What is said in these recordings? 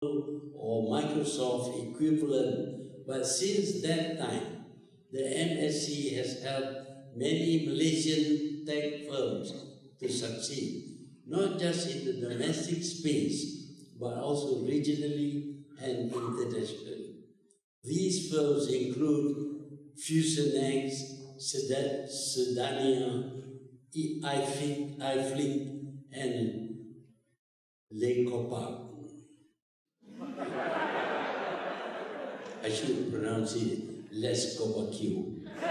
or Microsoft equivalent, but since that time, the MSc has helped many Malaysian tech firms to succeed, not just in the domestic space, but also regionally and internationally. These firms include FusionX, Sedania, iFlink, and Lecopa. I should pronounce it less Q. I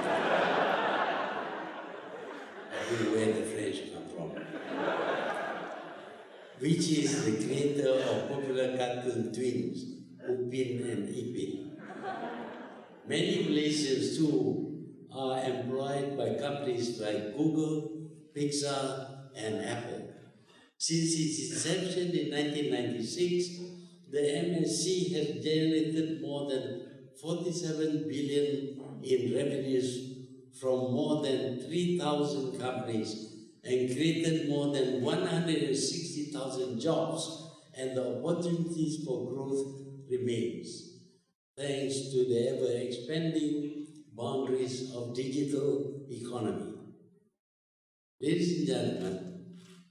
don't know where the French come from. Which is the creator of popular cartoon twins, Upin and Ipin. Many Malaysians too are employed by companies like Google, Pixar, and Apple. Since its inception in 1996, the MSc has generated more than 47 billion in revenues from more than 3,000 companies and created more than 160,000 jobs, and the opportunities for growth remains, thanks to the ever-expanding boundaries of digital economy. Ladies and gentlemen,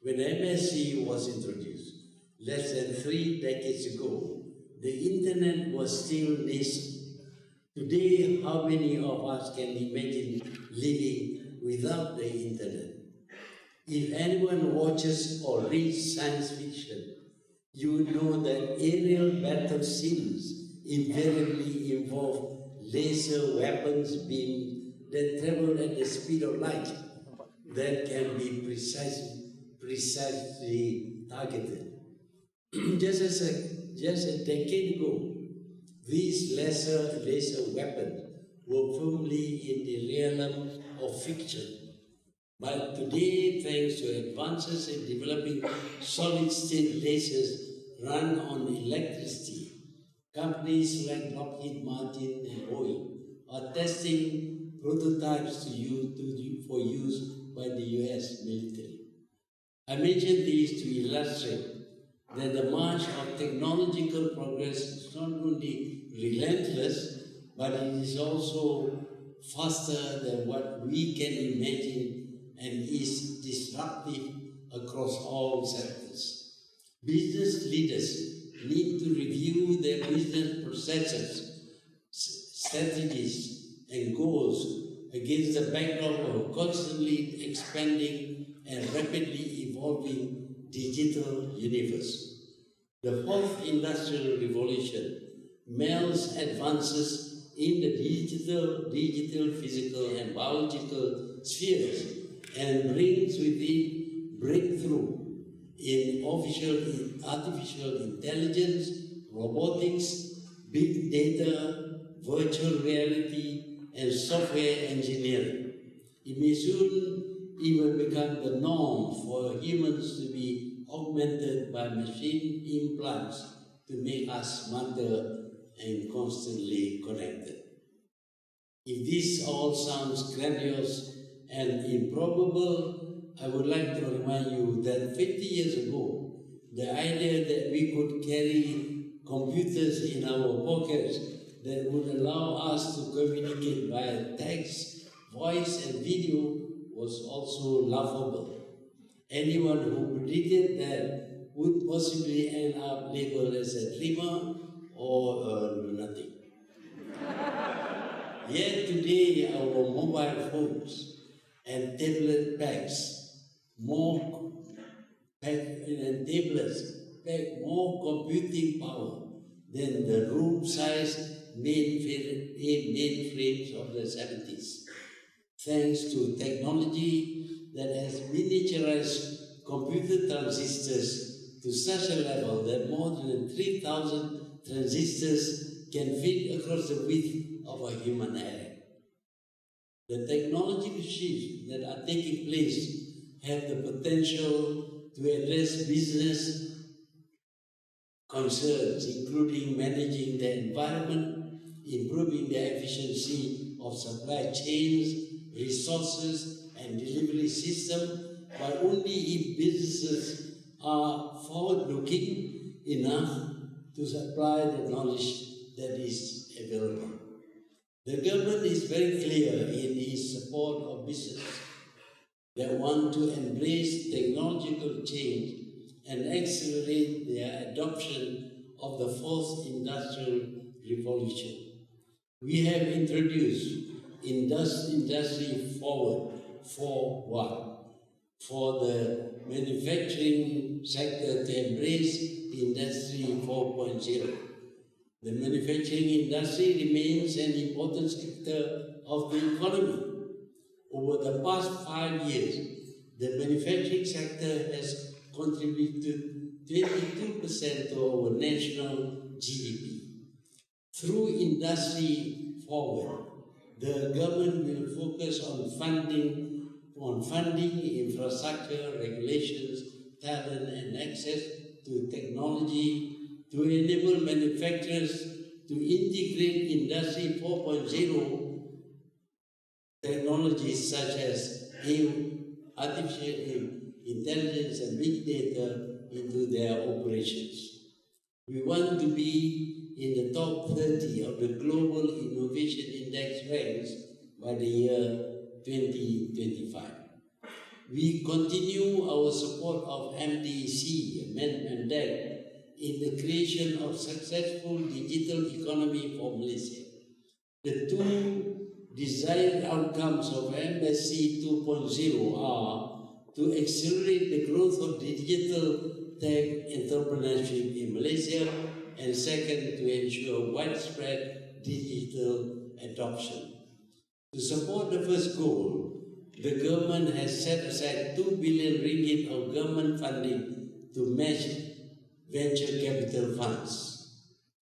when MSc was introduced, less than 3 decades ago, the internet was still nascent. Today, how many of us can imagine living without the internet? If anyone watches or reads science fiction, you know that aerial battle scenes invariably involve laser weapons beams that travel at the speed of light that can be precisely targeted. Just a decade ago, these laser weapons were firmly in the realm of fiction. But today, thanks to advances in developing solid-state lasers run on electricity, companies like Lockheed Martin and Boeing are testing prototypes for use by the US military. I mention these to illustrate that the march of technological progress is not only relentless, but it is also faster than what we can imagine and is disruptive across all sectors. Business leaders need to review their business processes, strategies, and goals against the backdrop of constantly expanding and rapidly evolving digital universe. The fourth industrial revolution melds advances in the digital, physical, and biological spheres and brings with it breakthrough in artificial intelligence, robotics, big data, virtual reality, and software engineering. It may soon even become the norm for humans to be augmented by machine implants to make us smarter and constantly connected. If this all sounds grandiose and improbable, I would like to remind you that 50 years ago, the idea that we could carry computers in our pockets that would allow us to communicate via text, voice, and video was also laughable. Anyone who predicted that would possibly end up labeled as a dreamer or lunatic. Yet today, our mobile phones and tablet packs pack more computing power than the room-sized mainframes of the 70s. Thanks to technology that has miniaturized computer transistors to such a level that more than 3,000 transistors can fit across the width of a human hair. The technological shifts that are taking place have the potential to address business concerns, including managing the environment, improving the efficiency of supply chains, resources, and delivery system, but only if businesses are forward-looking enough to supply the knowledge that is available. The government is very clear in its support of business that want to embrace technological change and accelerate their adoption of the fourth industrial revolution. We have introduced Industry Forward 4.1 for the manufacturing sector to embrace Industry 4.0. The manufacturing industry remains an important sector of the economy. Over the past 5 years, the manufacturing sector has contributed 22% to our national GDP. Through Industry Forward, the government will focus on funding, infrastructure, regulations, talent, and access to technology to enable manufacturers to integrate Industry 4.0 technologies such as artificial intelligence and big data into their operations. We want to be in the top 30 of the Global Innovation Index ranks by the year 2025. We continue our support of MDC, in the creation of successful digital economy for Malaysia. The two desired outcomes of MSC 2.0 are to accelerate the growth of digital tech entrepreneurship in Malaysia, and second, to ensure widespread digital adoption. To support the first goal, the government has set aside 2 billion ringgit of government funding to match venture capital funds.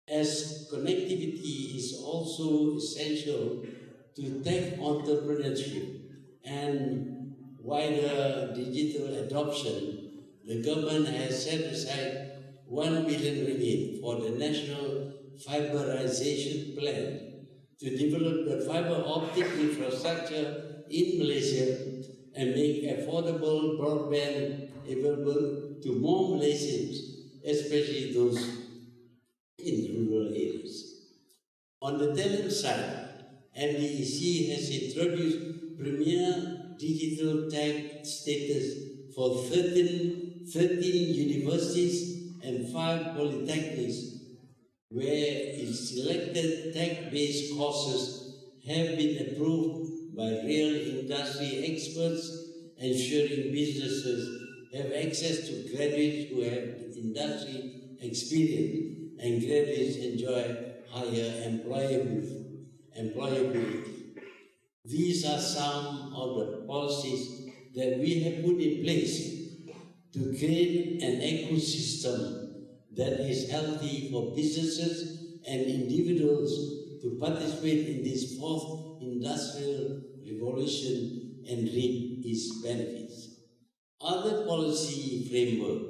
As connectivity is also essential to tech entrepreneurship and wider digital adoption, the government has set aside 1 billion ringgit for the National Fiberization Plan to develop the fiber optic infrastructure in Malaysia and make affordable broadband available to more Malaysians, especially those in rural areas. On the talent side, MDEC has introduced Premier Digital Tech status for 13 universities and 5 polytechnics, where its selected tech-based courses have been approved by real industry experts, ensuring businesses have access to graduates who have industry experience and graduates enjoy higher employability. These are some of the policies that we have put in place to create an ecosystem that is healthy for businesses and individuals to participate in this fourth industrial revolution and reap its benefits. Other policy framework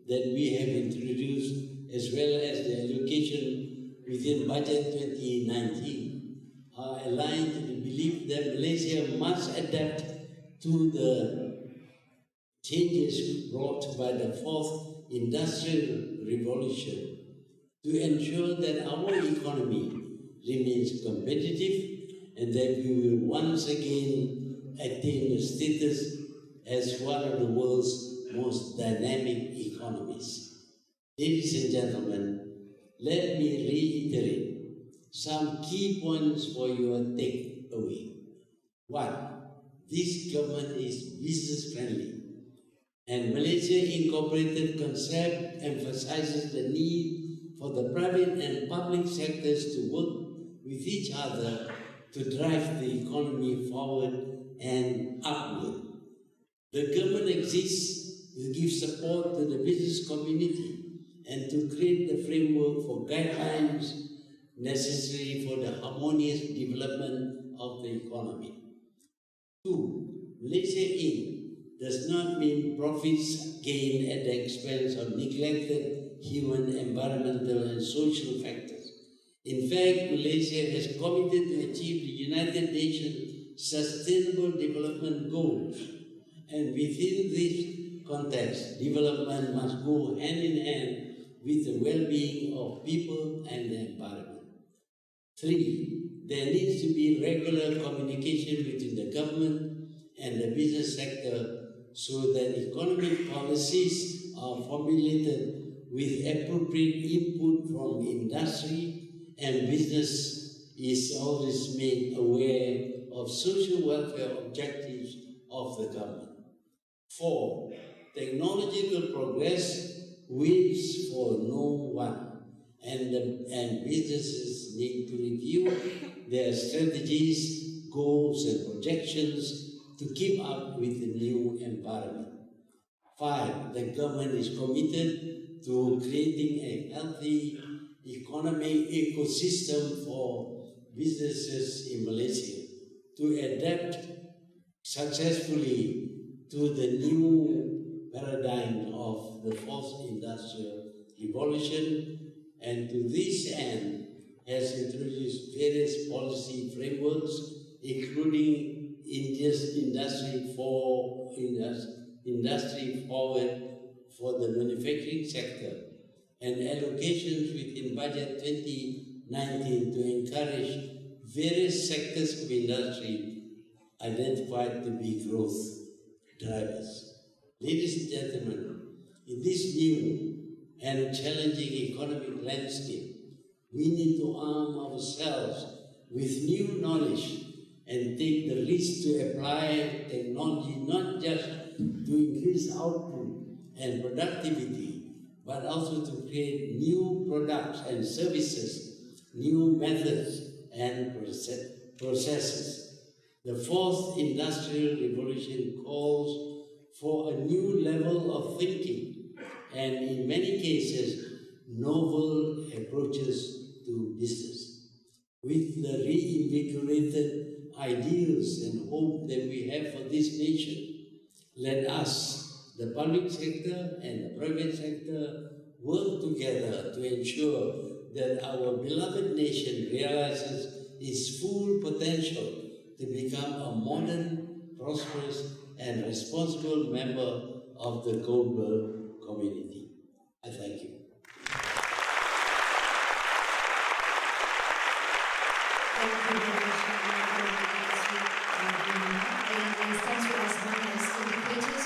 that we have introduced, as well as the allocation within Budget 2019, are aligned to the belief that Malaysia must adapt to the changes brought by the fourth industrial revolution to ensure that our economy remains competitive and that we will once again attain the status as one of the world's most dynamic economies. Ladies and gentlemen, let me reiterate some key points for your takeaway. 1. This government is business-friendly, and Malaysia Incorporated concept emphasizes the need for the private and public sectors to work with each other to drive the economy forward and upward. The government exists to give support to the business community and to create the framework for guidelines necessary for the harmonious development of the economy. 2. Malaysia Inc. does not mean profits gained at the expense of neglected human, environmental, and social factors. In fact, Malaysia has committed to achieve the United Nations Sustainable Development Goals, and within this context, development must go hand in hand with the well-being of people and the environment. 3. There needs to be regular communication between the government and the business sector so that economic policies are formulated with appropriate input from industry, and business is always made aware of social welfare objectives of the government. 4. Technological progress waits for no one, and businesses need to review their strategies, goals, and projections to keep up with the new environment. 5. The government is committed to creating a healthy economic ecosystem for businesses in Malaysia to adapt successfully to the new paradigm of the fourth industrial revolution, and to this end has introduced various policy frameworks, including Industry Forward for the manufacturing sector, and allocations within budget 2019 to encourage various sectors of industry identified to be growth drivers. Ladies and gentlemen, in this new and challenging economic landscape, we need to arm ourselves with new knowledge and take the risk to apply technology not just to increase output and productivity, but also to create new products and services, new methods and processes. The fourth industrial revolution calls for a new level of thinking and, in many cases, novel approaches to business. With the reinvigorated ideals and hope that we have for this nation, let us, the public sector and the private sector, work together to ensure that our beloved nation realizes its full potential to become a modern, prosperous, and responsible member of the global community. I thank you. Thank you very much. And thanks for as much as indicated.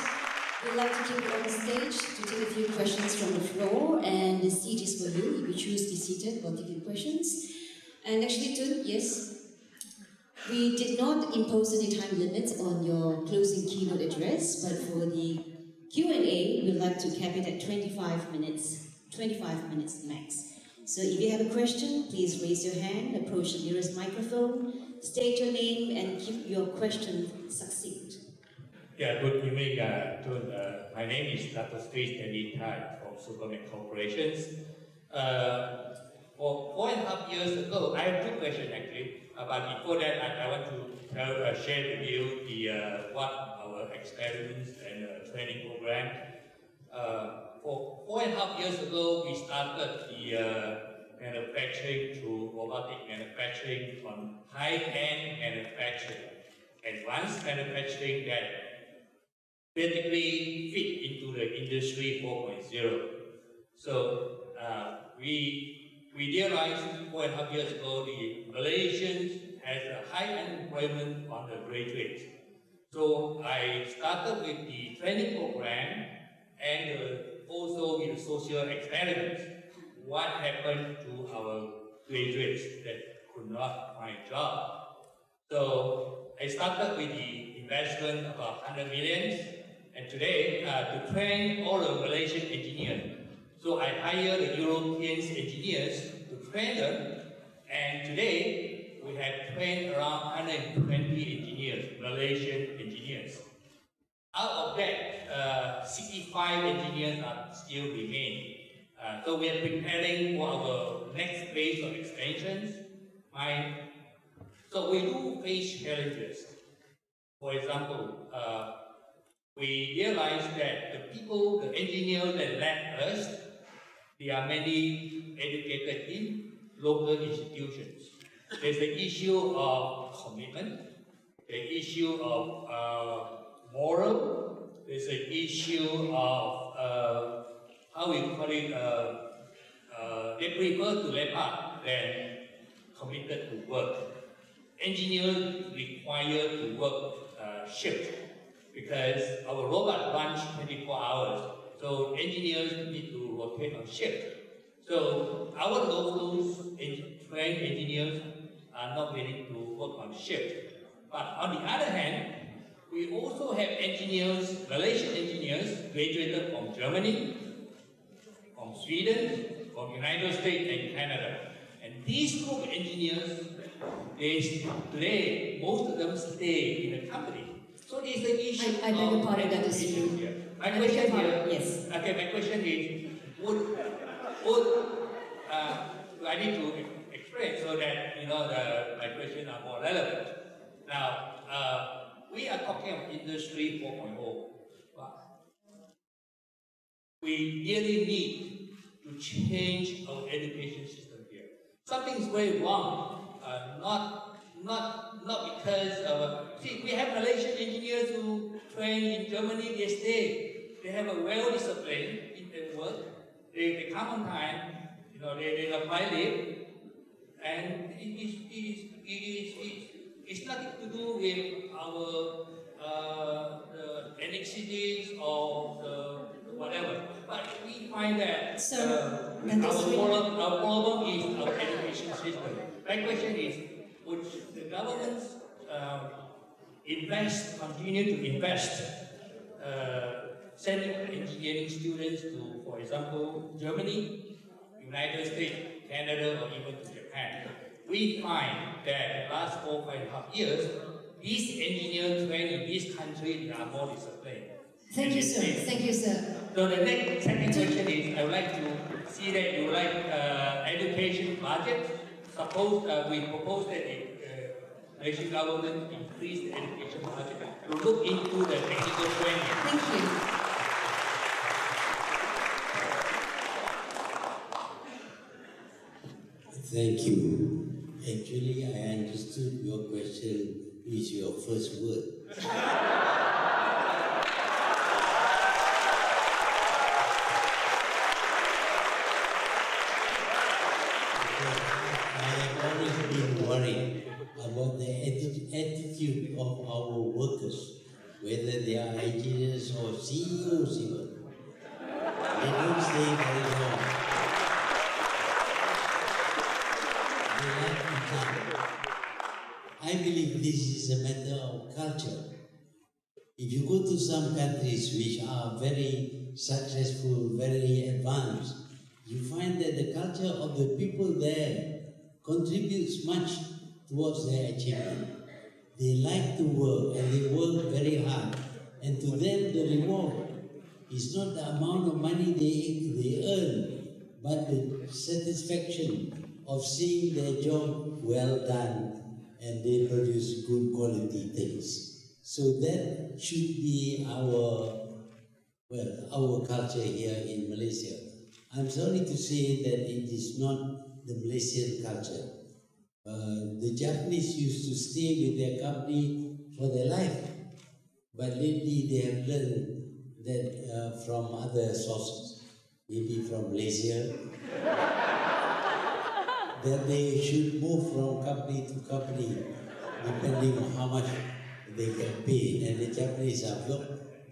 We'd like to keep you on the stage to take a few questions from the floor, and the seat is for you. If you choose to be seated, we'll take your questions. And actually, too, yes, we did not impose any time limits on your closing keynote address, but for the Q&A, we'd like to cap it at 25 minutes max. So if you have a question, please raise your hand, approach the nearest microphone, state your name, and keep your question succinct. Yeah, good evening. My name is Dr. Steve Stanley Tai from Superman Corporations. For 4.5 years ago, I have two questions actually. But before that, I want to share with you what our experiments and training program. For 4.5 years ago, we started the manufacturing to robotic manufacturing on high-end manufacturing, advanced manufacturing that basically fit into the industry 4.0. So we realized 4.5 years ago the Malaysians has a high unemployment on the graduates. So I started with the training program and also with social experiments. What happened to our graduates that could not find a job? So I started with the investment of 100 million, and today to train all the Malaysian engineers. So I hired the European engineers to train them, and today we have trained around 120 engineers, Malaysian engineers. Out of that, 65 engineers are still remaining. So we are preparing for our next phase of expansions. So we do face challenges. For example, we realized that the people, the engineers that left us, they are mainly educated in local institutions. There's the issue of commitment, the issue of moral, there's the issue of, how we call it, they prefer to lepak than committed to work. Engineers require to work shift because our robot runs 24 hours, so engineers need to rotate on shift. So our local trained engineers are not willing to work on shift. But on the other hand, we also have engineers, Malaysian engineers, graduated from Germany, from Sweden, from United States and Canada. And these group of engineers, today, most of them stay in the company. So it's the issue I beg your pardon, that is true. here. My question here, yes. Okay, my question is, I need to explain so that my questions are more relevant. Now, we are talking of Industry 4.0, but we really need to change our education system here. Something is very wrong, not because we have Malaysian engineers who train in Germany, they stay. They have a well-disciplined in their work. They come on time, they apply leave, and it's nothing to do with our NXCDs or whatever. But we find that our problem is our education system. My question is, would the government continue to invest, sending engineering students to, for example, Germany, United States, Canada, or even to Japan? We find that the last 4.5 years, these engineers trained in these countries are more disciplined. Thank you, sir. Thank you, sir. So the second question is, I would like to see that you like education budget. Suppose we propose that the Malaysian government increase the education budget to look into the technical training. Thank you. Thank you. Actually, I understood your question is your first word. I have always been worried about the attitude of our workers, whether they are engineers or CEOs even. They don't stay very long. I believe this is a matter of culture. If you go to some countries which are very successful, very advanced, you find that the culture of the people there contributes much towards their achievement. They like to work and they work very hard. And to them the reward is not the amount of money they earn, but the satisfaction of seeing their job well done and they produce good quality things. So that should be our culture here in Malaysia. I'm sorry to say that it is not the Malaysian culture. The Japanese used to stay with their company for their life, but lately they have learned that from other sources, maybe from Malaysia, that they should move from company to company depending on how much they get paid, and the Japanese are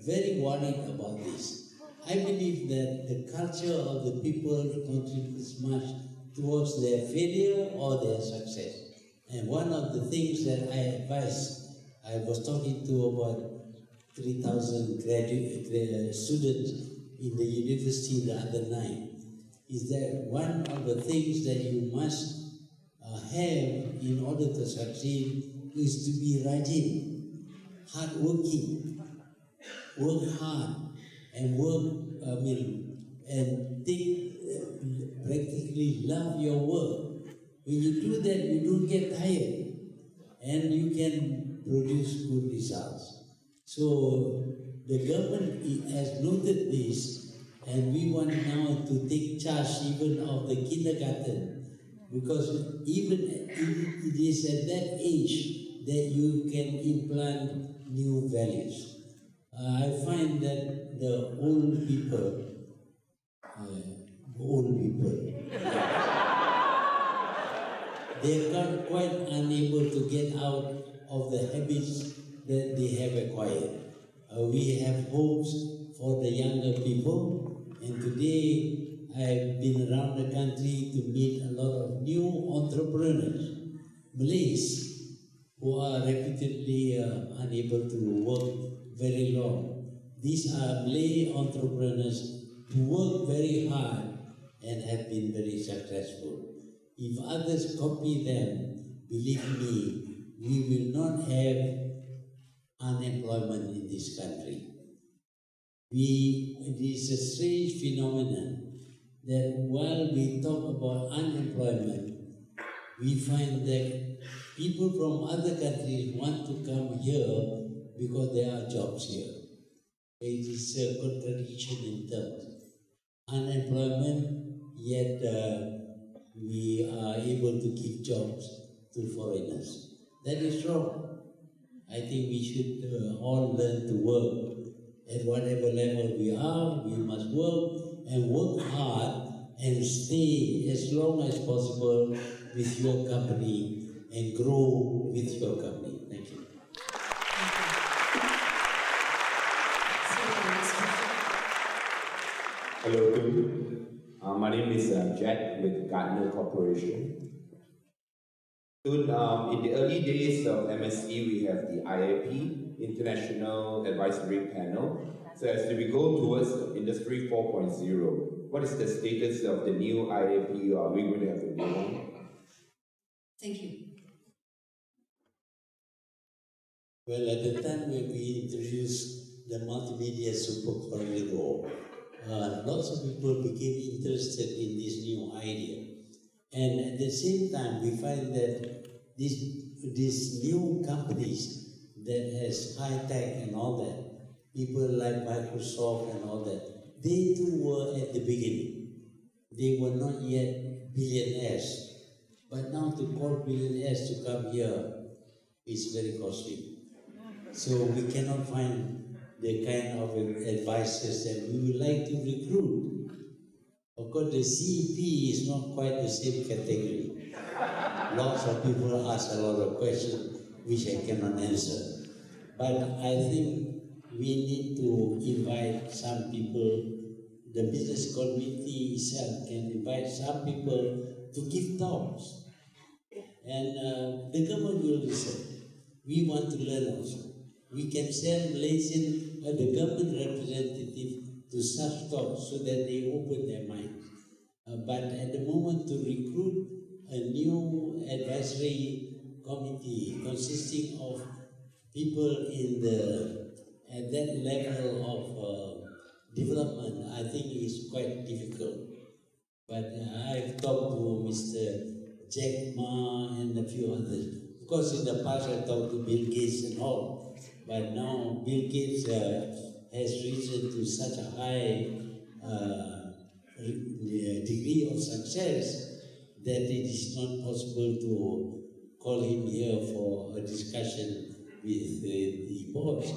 very worried about this. I believe that the culture of the people contributes much towards their failure or their success. And one of the things that I advise, I was talking to about 3,000 students in the university the other night, is that one of the things that you must have in order to succeed is to be rajin, hardworking, work hard, and practically love your work. When you do that, you don't get tired, and you can produce good results. So the government has noted this, and we want now to take charge even of the kindergarten, because even it is at that age that you can implant new values. I find that the old people they are quite unable to get out of the habits that they have acquired. We have hopes for the younger people, and today I've been around the country to meet a lot of new entrepreneurs, Malays, who are reputedly unable to work very long. These are Malay entrepreneurs who work very hard and have been very successful. If others copy them, believe me, we will not have unemployment in this country. It is a strange phenomenon that while we talk about unemployment, we find that people from other countries want to come here because there are jobs here. It is a contradiction in terms. Unemployment, yet we are able to give jobs to foreigners. That is wrong. I think we should all learn to work. At whatever level we are, we must work and work hard and stay as long as possible with your company and grow with your company. Thank you. Hello to you. My name is Jack with Gardner Corporation. In the early days of MSE, we have the IAP, International Advisory Panel. So as we go towards Industry 4.0, what is the status of the new IAP? Are we going to have a new one? Thank you. Well, at the time when we introduced the multimedia super corridor, lots of people became interested in this new idea. And at the same time, we find that these new companies that has high tech and all that, people like Microsoft and all that, they too were at the beginning. They were not yet billionaires. But now to call billionaires to come here is very costly. So we cannot find the kind of advisors that we would like to recruit. Of course, the CEP is not quite the same category. Lots of people ask a lot of questions which I cannot answer. But I think we need to invite some people. The business community itself can invite some people to give talks. And the government will listen. We want to learn also. We can send Malaysian, the government representative to such talks so that they open their minds. But at the moment, to recruit a new advisory committee consisting of people at that level of development, I think is quite difficult. But I've talked to Mr. Jack Ma and a few others. Of course, in the past I talked to Bill Gates and all, but now Bill Gates has risen to such a high degree of success that it is not possible to call him here for a discussion with the boards.